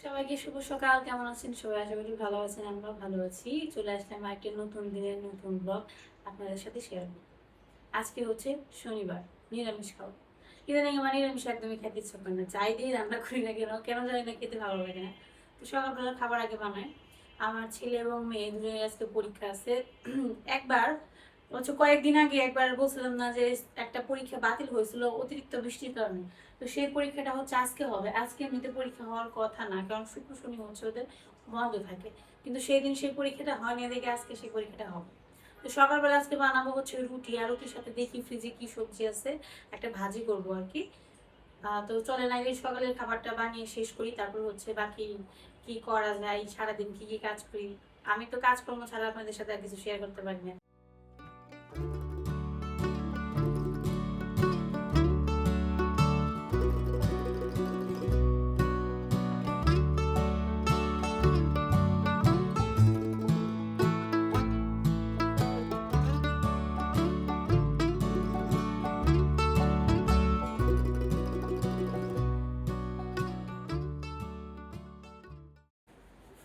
সবাইকে শুভ সকাল। কেমন আছেন সবাই? আশা করি ভালো আছেন। আমরাও ভালো আছি। চলে আসলাম একটা নতুন দিনের নতুন ব্লগ আপনাদের সাথে শেয়ার করব। আজকে হচ্ছে শনিবার, নিরামিষ খাবো। ইদানিং আমার নিরামিষ একদমই খেতে ইচ্ছা করে না। যাই দিয়ে রান্না করি না কেন, কেন জানি না খেতে ভালো লাগে না। তো সকালবেলা খাবার আগে বানাই। আমার ছেলে এবং মেয়ে দুজনের আজকে পরীক্ষা আছে। একবার হচ্ছে কয়েকদিন আগে একবার বলছিলাম না যে একটা পরীক্ষা বাতিল হয়েছিল অতিরিক্ত বৃষ্টির কারণে। তো সেই পরীক্ষাটা হচ্ছে আজকে হবে। আজকে এমনিতে পরীক্ষা হওয়ার কথা না, কারণ শুক্র শনি হচ্ছে ওদের বন্ধ থাকে। কিন্তু সেই দিন সেই পরীক্ষাটা হয়নি দেখে আজকে সেই পরীক্ষাটা হবে। তো সকালবেলা আজকে বানাবো হচ্ছে রুটি, আর রুটির সাথে দেখি ফ্রিজে কি সবজি আছে, একটা ভাজি করবো আর কি। তো চলেন আগে সকালের খাবারটা বানিয়ে শেষ করি, তারপর হচ্ছে বাকি কি করা যায়, সারাদিন কি কি কাজ করি। আমি তো কাজকর্ম ছাড়া আপনাদের সাথে আর কিছু শেয়ার করতে পারি না।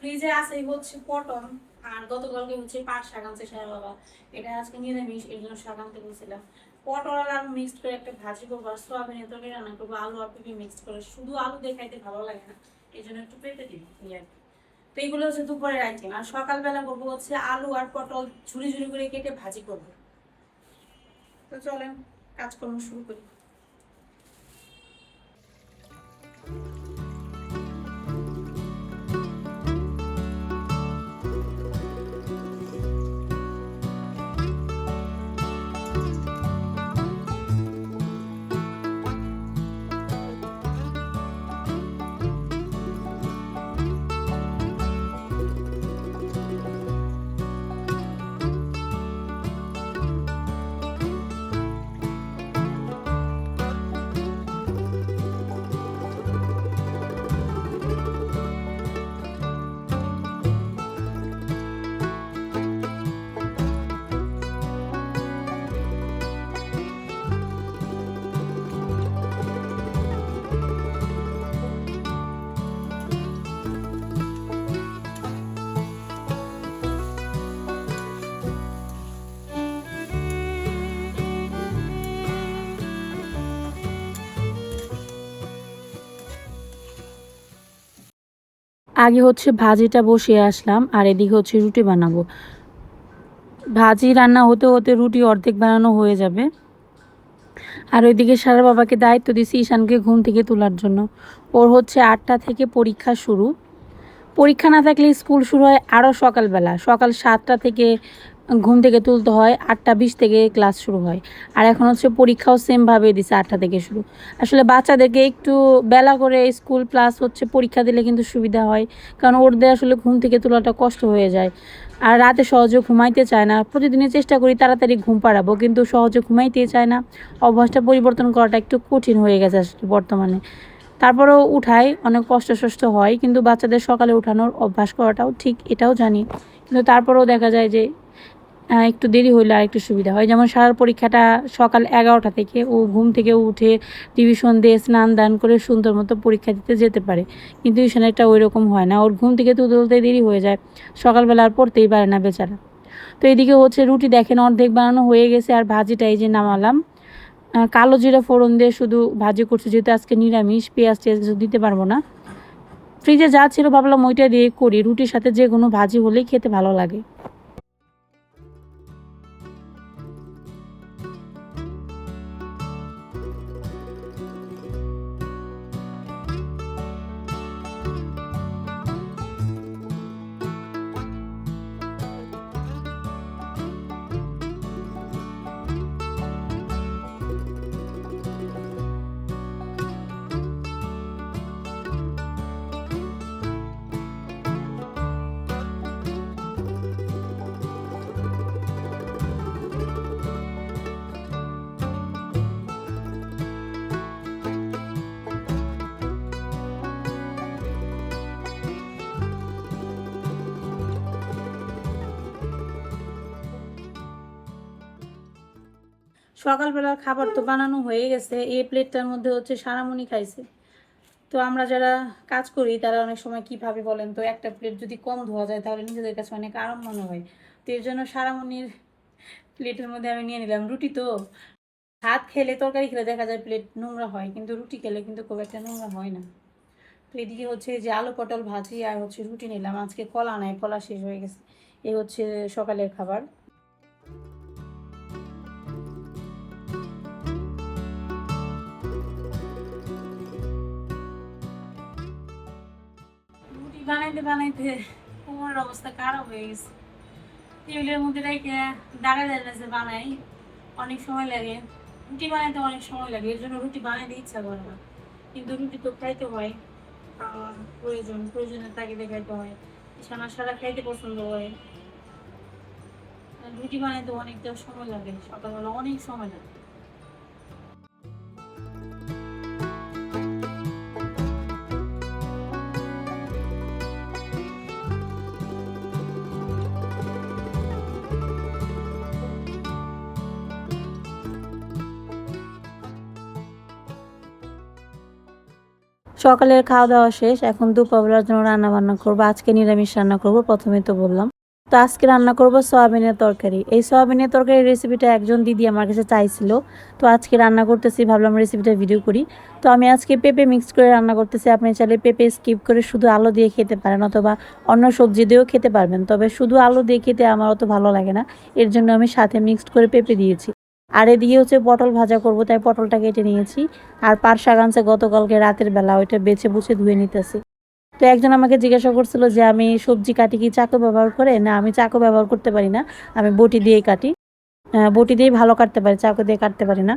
ফ্রিজে আছে হচ্ছে পটল, আর গতকালকে হচ্ছে পাট শাক আনছে সারা বাবা। এটা আজকে নিরামিষ, এর জন্য শাক আনতে গেছিলাম। পটল আর আলু মিক্সড করে একটা ভাজি করবো, আর সোয়াবিনের তরকারি রান্না করবো। আলু আর পেঁপে মিক্সড করে, শুধু আলু দিয়ে খাইতে ভালো লাগে না, এই জন্য একটু পেঁপে দিই আর কি। তো এইগুলো হচ্ছে দুপুরের আইটেম। আর সকালবেলা করবো হচ্ছে আলু আর পটল ঝুড়ি ঝুড়ি করে কেটে ভাজি করবো। তো চলেন কাজকর্ম শুরু করি। আগে হচ্ছে ভাজিটা বসিয়ে আসলাম, আর এদিকে হচ্ছে রুটি বানাবো। ভাজি রান্না হতে হতে রুটি অর্ধেক বানানো হয়ে যাবে। আর ওইদিকে সারা বাবাকে দায়িত্ব দিছি ঈশানকে ঘুম থেকে তোলার জন্য। ওর হচ্ছে 8টা থেকে পরীক্ষা শুরু। পরীক্ষা না থাকলে স্কুল শুরু হয় আরও সকালবেলা, সকাল 7টা থেকে ঘুম থেকে তুলতে হয়, 8টা 20 থেকে ক্লাস শুরু হয়। আর এখন হচ্ছে পরীক্ষাও সেমভাবে দিছে, 8টা থেকে শুরু। আসলে বাচ্চাদেরকে একটু বেলা করে স্কুল প্লাস হচ্ছে পরীক্ষা দিলে কিন্তু সুবিধা হয়, কারণ ওদের আসলে ঘুম থেকে তোলাটা কষ্ট হয়ে যায়। আর রাতে সহজে ঘুমাইতে চায় না। প্রতিদিনই চেষ্টা করি তাড়াতাড়ি ঘুম পাড়াবো, কিন্তু সহজে ঘুমাইতেই চায় না। অভ্যাসটা পরিবর্তন করাটা একটু কঠিন হয়ে গেছে আসলে বর্তমানে। তারপরেও উঠাই, অনেক কষ্ট হয়, কিন্তু বাচ্চাদের সকালে উঠানোর অভ্যাস করাটাও ঠিক, এটাও জানি। কিন্তু তারপরেও দেখা যায় যে একটু দেরি হইলে আর একটু সুবিধা হয়। যেমন সারার পরীক্ষাটা সকাল 11টা থেকে, ও ঘুম থেকে উঠে টিউশন দিয়ে স্নান দান করে সুন্দর মতো পরীক্ষা দিতে যেতে পারে। কিন্তু টিউশনেরটা ওই রকম হয় না, ওর ঘুম থেকে তুলতে দেরি হয়ে যায়, সকালবেলা আর পড়তেই পারে না বেচারা। তো এদিকে হচ্ছে রুটি দেখেন অর্ধেক বানানো হয়ে গেছে, আর ভাজিটা এই যে নামালাম। কালো জিরা ফোড়ন দিয়ে শুধু ভাজি করছি, যেহেতু আজকে নিরামিষ, পেঁয়াজ টেয়াজ দিতে পারবো না। ফ্রিজে যা ছিল ভাবলাম ওইটা দিয়ে করি, রুটির সাথে যে কোনো ভাজি হলেই খেতে ভালো লাগে। সকালবেলার খাবার তো বানানো হয়ে গেছে। এই প্লেটটার মধ্যে হচ্ছে সারামণি খাইছে। তো আমরা যারা কাজ করি তারা অনেক সময় কী ভাবে বলেন তো, একটা প্লেট যদি কম ধোয়া যায় তাহলে নিজেদের কাছে অনেক আরাম মনে হয়। তো এর জন্য সারামণির প্লেটের মধ্যে আমি নিয়ে নিলাম। রুটি তো ভাত খেলে, তরকারি খেলে দেখা যায় প্লেট নোংরা হয়, কিন্তু রুটি খেলে কিন্তু খুব একটা নোংরা হয় না। তো এদিকে হচ্ছে যে আলু পটল ভাজি আর হচ্ছে রুটি নিলাম। আজকে কলা নাই, কলা শেষ হয়ে গেছে। এই হচ্ছে সকালের খাবার। রুটি বানাইতে বানাইতে কোমরের অবস্থা খারাপ হয়ে গেছে। টেবিলের মধ্যে রেখে দাঁড়ায় দাঁড়ায় বানাই, অনেক সময় লাগে। রুটি বানাইতে অনেক সময় লাগে, এর জন্য রুটি বানাইতে ইচ্ছা করে না, কিন্তু রুটি তো খাইতে হয়। প্রয়োজনের তাগিদে খাইতে হয়। সানা সারা খাইতে পছন্দ করে। রুটি বানাইতে অনেকটা সময় লাগে, সকালবেলা অনেক সময় লাগে। সকালের খাওয়া দাওয়া শেষ, এখন দুপুরবেলার জন্য রান্না বান্না করবো। আজকে নিরামিষ রান্না করব, প্রথমে তো বললাম। তো আজকে রান্না করব সয়াবিনের তরকারি। এই সয়াবিনের তরকারির রেসিপিটা একজন দিদি আমার কাছে চাইছিল, তো আজকে রান্না করতেছি, ভাবলাম রেসিপিটা ভিডিও করি। তো আমি আজকে পেঁপে মিক্স করে রান্না করতেছি। আপনি চাইলে পেঁপে স্কিপ করে শুধু আলু দিয়ে খেতে পারেন, অথবা অন্য সবজি দিয়েও খেতে পারবেন। তবে শুধু আলু দিয়ে খেতে আমার অত ভালো লাগে না, এর জন্য আমি সাথে মিক্সড করে পেঁপে দিয়েছি। আর এদিকে হচ্ছে পটল ভাজা করব, তাই পটলটা কেটে নিয়েছি। আর পাট শাক আনছে গতকালকে রাতের বেলা, ওইটা বেছে বুছে ধুয়ে নিতেছি। তো একজন আমাকে জিজ্ঞাসা করছিল যে আমি সবজি কাটি কি চাকু ব্যবহার করে, না আমি চাকু ব্যবহার করতে পারি না, আমি বটি দিয়েই কাটি। বটি দিয়েই ভালো কাটতে পারি, চাকু দিয়ে কাটতে পারি না।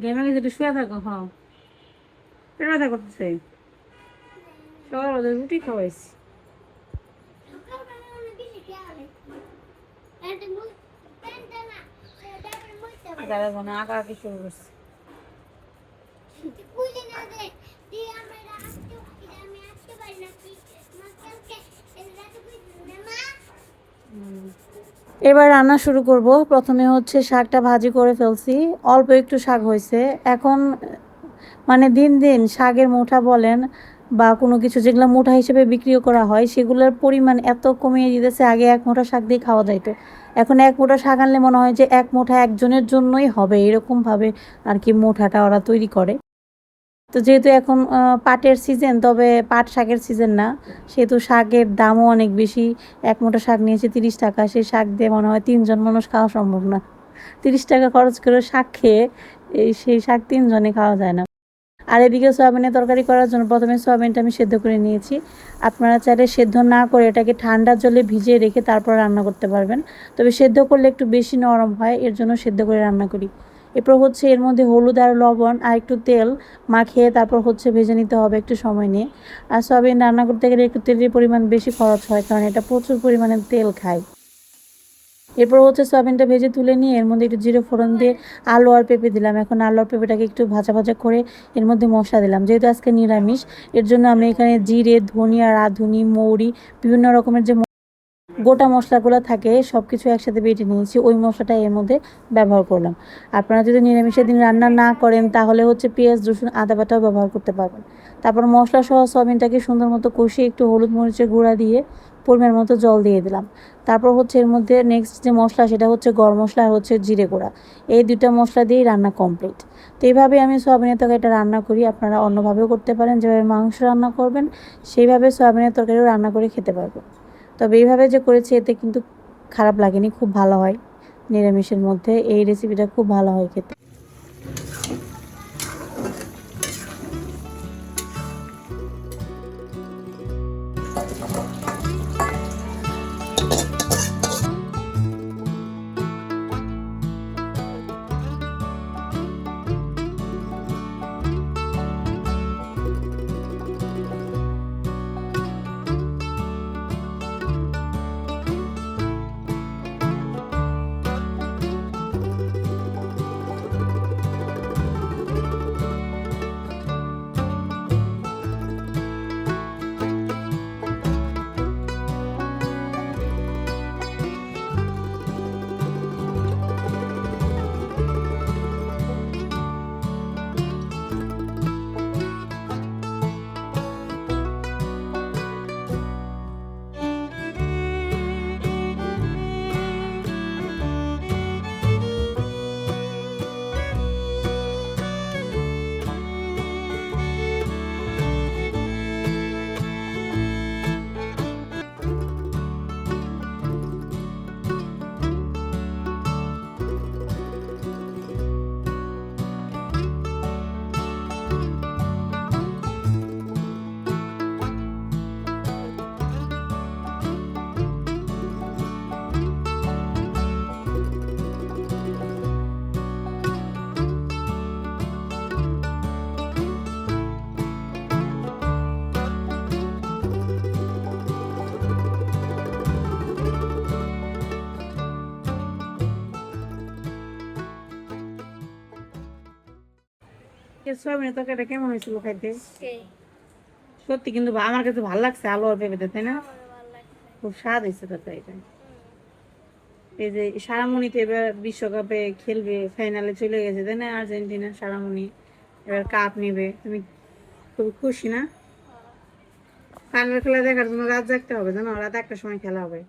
গেমে গেছে, একটু শুয়ে থাকো। হ্যাঁ, পেট ব্যথা করতেছে। সকালে রুটি খাওয়াইছি। আঁকা আঁকি শুরু করছে। এবার রান্না শুরু করব। প্রথমে হচ্ছে শাকটা ভাজি করে ফেলছি, অল্প একটু শাক হয়েছে। এখন মানে দিন দিন শাকের মুঠা বলেন বা কোনো কিছু যেগুলো মুঠা হিসেবে বিক্রিও করা হয়, সেগুলোর পরিমাণ এত কমিয়ে দিতেছে। আগে এক মুঠা শাক দিয়ে খাওয়া যাইতো, এখন এক মুঠা শাক আনলে মনে হয় যে এক মুঠা একজনের জন্যই হবে, এরকমভাবে আর কি মুঠাটা ওরা তৈরি করে। তো যেহেতু এখন পাটের সিজন, তবে পাট শাকের সিজন না, সেহেতু শাকের দামও অনেক বেশি। এক মুঠো শাক নিয়েছে 30 টাকা, সেই শাক দিয়ে মনে হয় 3জন মানুষ খাওয়া সম্ভব না। 30 টাকা খরচ করে শাক খেয়ে সেই শাক 3জনে খাওয়া যায় না। আর এদিকে সয়াবিনের তরকারি করার জন্য প্রথমে সয়াবিনটা আমি সেদ্ধ করে নিয়েছি। আপনারা চাইলে সেদ্ধ না করে এটাকে ঠান্ডা জলে ভিজিয়ে রেখে তারপর রান্না করতে পারবেন, তবে সেদ্ধ করলে একটু বেশি নরম হয়, এর জন্য সেদ্ধ করে রান্না করি। এরপর হচ্ছে এর মধ্যে হলুদ আর লবণ আর একটু তেল মাখিয়ে তারপর হচ্ছে ভেজে নিতে হবে একটু সময় নিয়ে। আর সয়াবিন রান্না করতে গেলে একটু তেলের পরিমাণ বেশি খরচ হয়, কারণ এটা প্রচুর পরিমাণে তেল খায়। এরপর হচ্ছে সয়াবিনটা ভেজে তুলে নিয়ে এর মধ্যে একটু জিরে ফোড়ন দিয়ে আলু আর পেঁপে দিলাম। এখন আলু আর পেঁপেটাকে একটু ভাজা ভাজা করে এর মধ্যে মশলা দিলাম। যেহেতু আজকে নিরামিষ, এর জন্য আমি এখানে জিরে, ধনিয়া, রাঁধুনি, মৌরি, বিভিন্ন রকমের যে গোটা মশলাগুলো থাকে সব কিছু একসাথে বেটে নিয়েছি, ওই মশলাটা এর মধ্যে ব্যবহার করলাম। আপনারা যদি নিরামিষের দিন রান্না না করেন তাহলে হচ্ছে পেঁয়াজ, রসুন, আদা বাটাও ব্যবহার করতে পারবেন। তারপর মশলা সহ সয়াবিনটাকে সুন্দর মতো কষিয়ে একটু হলুদ মরিচের গুঁড়া দিয়ে পরিমাণ মতো জল দিয়ে দিলাম। তারপর হচ্ছে এর মধ্যে নেক্সট যে মশলা সেটা হচ্ছে গরম মশলা আর হচ্ছে জিরে গুঁড়া, এই দুটো মশলা দিয়েই রান্না কমপ্লিট। তো এইভাবে আমি সয়াবিনের তরকারিটা রান্না করি। আপনারা অন্যভাবেও করতে পারেন, যেভাবে মাংস রান্না করবেন সেইভাবে সয়াবিনের তরকারিও রান্না করে খেতে পারবেন। তবে এইভাবে যে করেছি এতে কিন্তু খারাপ লাগেনি, খুব ভালো হয়। নিরামিষের মধ্যে এই রেসিপিটা খুব ভালো হয় খেতে। সয়াবিনের তরকারিটা কেমন হয়েছিল খাইতে? সেই সত্যি কিন্তু আমার কাছে ভালো লাগছে আলু আর পেঁপেতে, তাই না? আমারও ভালো লাগছে। খুব স্বাদ হয়েছে তরকারিটা। হুম। এই যে সারামণি তো এবার বিশ্বকাপে খেলবে, ফাইনালে চলে গেছে, তাই না? আর্জেন্টিনা সারামণি এবার কাপ নেবে, তুমি খুব খুশি না? হ্যাঁ। ফাইনাল খেলা দেখার জন্য রাত জাগতে হবে, জানো? রাত 1টার সময় খেলা হবে।